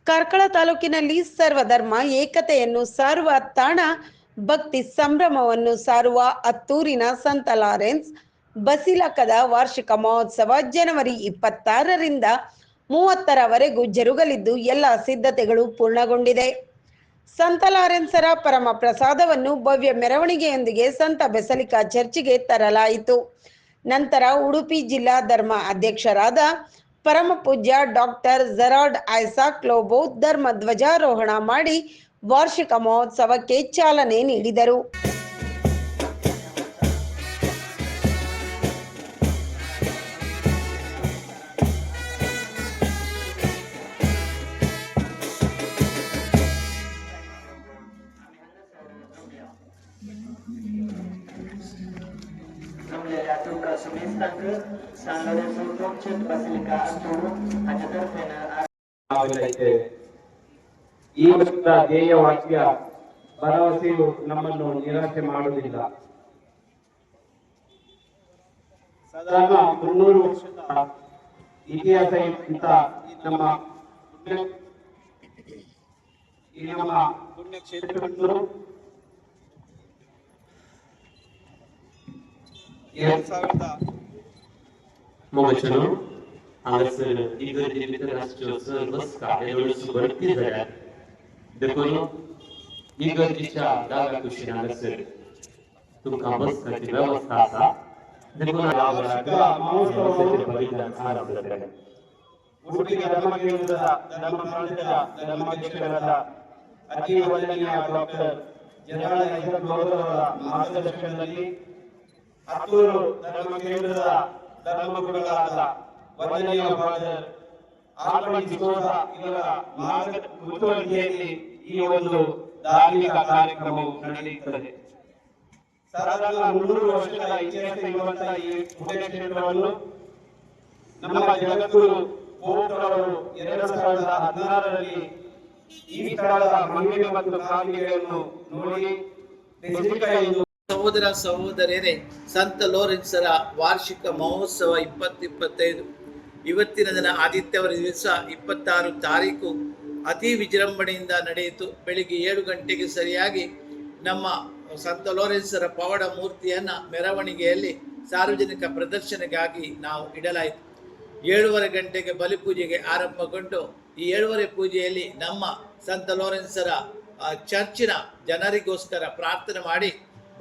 ಕಾರ್ಕಳ ತಾಲೂಕಿನಲ್ಲಿ ಸರ್ವಧರ್ಮ ಏಕತೆಯನ್ನು ಸಾರುವ ತಾಣ, ಭಕ್ತಿ ಸಂಭ್ರಮವನ್ನು ಸಾರುವ ಅತ್ತೂರಿನ ಸಂತ ಲಾರೆನ್ಸ್ ಬಸಿಲಕದ ವಾರ್ಷಿಕ ಮಹೋತ್ಸವ ಜನವರಿ 26ರಿಂದ 30ರವರೆಗೂ ಜರುಗಲಿದ್ದು ಎಲ್ಲ ಸಿದ್ಧತೆಗಳು ಪೂರ್ಣಗೊಂಡಿದೆ. ಸಂತ ಲಾರೆನ್ಸರ ಪರಮ ಪ್ರಸಾದವನ್ನು ಭವ್ಯ ಮೆರವಣಿಗೆಯೊಂದಿಗೆ ಸಂತ ಬೆಸಲಿಕಾ ಚರ್ಚಿಗೆ ತರಲಾಯಿತು. ನಂತರ ಉಡುಪಿ ಜಿಲ್ಲಾ ಧರ್ಮ ಅಧ್ಯಕ್ಷರಾದ ಪರಮ ಪೂಜ್ಯ ಡಾಕ್ಟರ್ ಜೆರಾರ್ಡ್ ಐಸಾಕ್ ಲೋಬೋ ಧರ್ಮ ಧ್ವಜಾರೋಹಣ ಮಾಡಿ ವಾರ್ಷಿಕ ಮಹೋತ್ಸವಕ್ಕೆ ಚಾಲನೆ ನೀಡಿದರು. ಈ ವರ್ಷದ ಧ್ಯೇಯ ವಾಕ್ಯ ಭರವಸೆಯು ನಮ್ಮನ್ನು ನಿರಾಶೆ ಮಾಡುವುದಿಲ್ಲ. ಸಾಧಾರಣ 300 ವರ್ಷದ ಇತಿಹಾಸ ಇರುವಂತ ನಮ್ಮ ಪುಣ್ಯಕ್ಷೇತ್ರವನ್ನು 2000 Momentan anlasın İgor Dimitri Rasçosu Ruska Edolus Bortizere Dekonu Igor Dicha Daga Kushin anlasın Tuka Boska Tivavastasa Dekonu Avraga Mausa Balidan Arabdare Udupi ಧರ್ಮ ಕೇಂದ್ರದ ಧರ್ಮ ಪ್ರಾಂತ್ಯದ ಧರ್ಮಾಧ್ಯಕ್ಷರಾದ ಅತಿ ವಂದನೀಯ ಡಾಕ್ಟರ್ ಜೆರಾರ್ಡ್ ಐಸಾಕ್ ಲೋಬೋ ಅವರ ಮಾರ್ಗದರ್ಶನದಲ್ಲಿ ಹತ್ತೂರು ಧರ್ಮ ಕೇಂದ್ರದ ಧರ್ಮಗುರುಗಳಾದ ವಂದನೀಯ ಫಾದರ್ ಆಲ್ಬರ್ಟ್ ಡಿಸೋಜ ಇವರ ಮುತುವರ್ಜಿಯಲ್ಲಿ ಈ ಒಂದು ಧಾರ್ಮಿಕ ಕಾರ್ಯಕ್ರಮವು ನಡೆಯುತ್ತದೆ. ಸಾಧಾರಣ 300 ವರ್ಷದ ಇತಿಹಾಸ ಇರುವಂತಹ ಈ ಪುಣ್ಯಕ್ಷೇತ್ರವನ್ನು ನಮ್ಮ ಜಗದ್ಗುರು ಪೋಪ್ರವರು 2016ರಲ್ಲಿ ಈ ಸ್ಥಳದ ಮಹಿಮೆ ಮತ್ತು ಕಾಣಿಕೆಯನ್ನು ನೋಡಿ ಬೆಸಿಲಿಕಾ ಎಂದು ಸಹೋದರ ಸಹೋದರಿಯರೇ, ಸಂತ ಲಾರೆನ್ಸರ ವಾರ್ಷಿಕ ಮಹೋತ್ಸವ 2025 ಇವತ್ತಿನ ದಿನ ಆದಿತ್ಯವಾರ ದಿವಸ 26 ತಾರೀಕು ಅತಿ ವಿಜೃಂಭಣೆಯಿಂದ ನಡೆಯಿತು. ಬೆಳಿಗ್ಗೆ 7 ಗಂಟೆಗೆ ಸರಿಯಾಗಿ ನಮ್ಮ ಸಂತ ಲಾರೆನ್ಸರ ಪವಾಡ ಮೂರ್ತಿಯನ್ನು ಮೆರವಣಿಗೆಯಲ್ಲಿ ಸಾರ್ವಜನಿಕ ಪ್ರದರ್ಶನಕ್ಕಾಗಿ ನಾವು ಇಡಲಾಯಿತು. 7:30 ಗಂಟೆಗೆ ಬಲಿಪೂಜೆಗೆ ಆರಂಭಗೊಂಡು ಈ 7:30 ಪೂಜೆಯಲ್ಲಿ ನಮ್ಮ ಸಂತ ಲಾರೆನ್ಸರ ಚರ್ಚಿನ ಜನರಿಗೋಸ್ಕರ ಪ್ರಾರ್ಥನೆ ಮಾಡಿ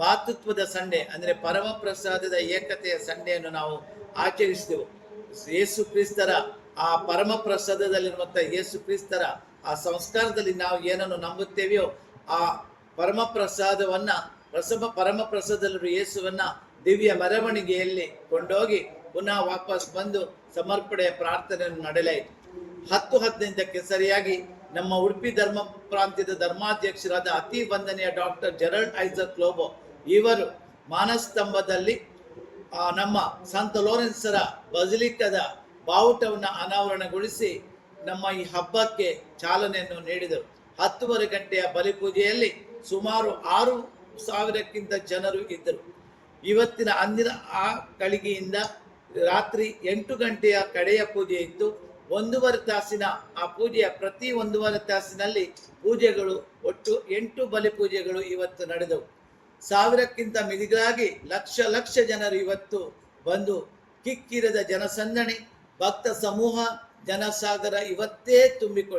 ಭಾತೃತ್ವದ ಸಂಡೆ ಅಂದರೆ ಪರಮ ಪ್ರಸಾದದ ಏಕತೆಯ ಸಂಡೆಯನ್ನು ನಾವು ಆಚರಿಸಿದೆವು. ಯೇಸು ಕ್ರಿಸ್ತರ ಆ ಪರಮ ಪ್ರಸಾದದಲ್ಲಿರುವಂಥ ಯೇಸು ಕ್ರಿಸ್ತರ ಆ ಸಂಸ್ಕಾರದಲ್ಲಿ ನಾವು ಏನನ್ನು ನಂಬುತ್ತೇವೆಯೋ ಆ ಪರಮ ಪ್ರಸಾದವನ್ನ ಪರಮ ಪ್ರಸಾದದಲ್ಲಿರುವ ಯೇಸುವನ್ನ ದಿವ್ಯ ಮೆರವಣಿಗೆಯಲ್ಲಿ ಕೊಂಡೋಗಿ ಪುನಃ ವಾಪಸ್ ಬಂದು ಸಮರ್ಪಣೆಯ ಪ್ರಾರ್ಥನೆಯನ್ನು ನಡೆಲಾಯಿತು. 10:15ಕ್ಕೆ ಸರಿಯಾಗಿ ನಮ್ಮ ಉಡುಪಿ ಧರ್ಮ ಪ್ರಾಂತ್ಯದ ಧರ್ಮಾಧ್ಯಕ್ಷರಾದ ಅತಿ ವಂದನೀಯ ಡಾಕ್ಟರ್ ಜೆರಾರ್ಡ್ ಐಸಾಕ್ ಲೋಬೋ ಇವರು ಮಾನಸ್ತಂಭದಲ್ಲಿ ನಮ್ಮ ಸಂತ ಲಾರೆನ್ಸರ ಬಸಿಲಿಕದ ಬಾವುಟವನ್ನು ಅನಾವರಣಗೊಳಿಸಿ ನಮ್ಮ ಈ ಹಬ್ಬಕ್ಕೆ ಚಾಲನೆಯನ್ನು ನೀಡಿದರು. 10:30 ಗಂಟೆಯ ಬಲಿಪೂಜೆಯಲ್ಲಿ ಸುಮಾರು 6,000ಕ್ಕಿಂತ ಜನರು ಇದ್ದರು. ಇವತ್ತಿನ ಅಂದಿನ ಆ ಗಳಿಗೆಯಿಂದ ರಾತ್ರಿ 8 ಗಂಟೆಯ ಕಡೆಯ ಪೂಜೆ ಇತ್ತು. 1.5 ತಾಸಿನ ಆ ಪೂಜೆಯ ಪ್ರತಿ 1.5 ತಾಸಿನಲ್ಲಿ ಪೂಜೆಗಳು ಒಟ್ಟು 8 ಬಲಿಪೂಜೆಗಳು ಇವತ್ತು ನಡೆದವು. 1000ಕ್ಕಿಂತ ಮಿಗಿಲಾಗಿ ಲಕ್ಷ ಜನರು ಇವತ್ತು ಬಂದು ಕಿಕ್ಕಿರದ ಜನಸಂದಣಿ ಭಕ್ತ ಸಮೂಹ ಜನಸಾಗರ ಇವತ್ತೇ ತುಂಬಿಕೊಂಡು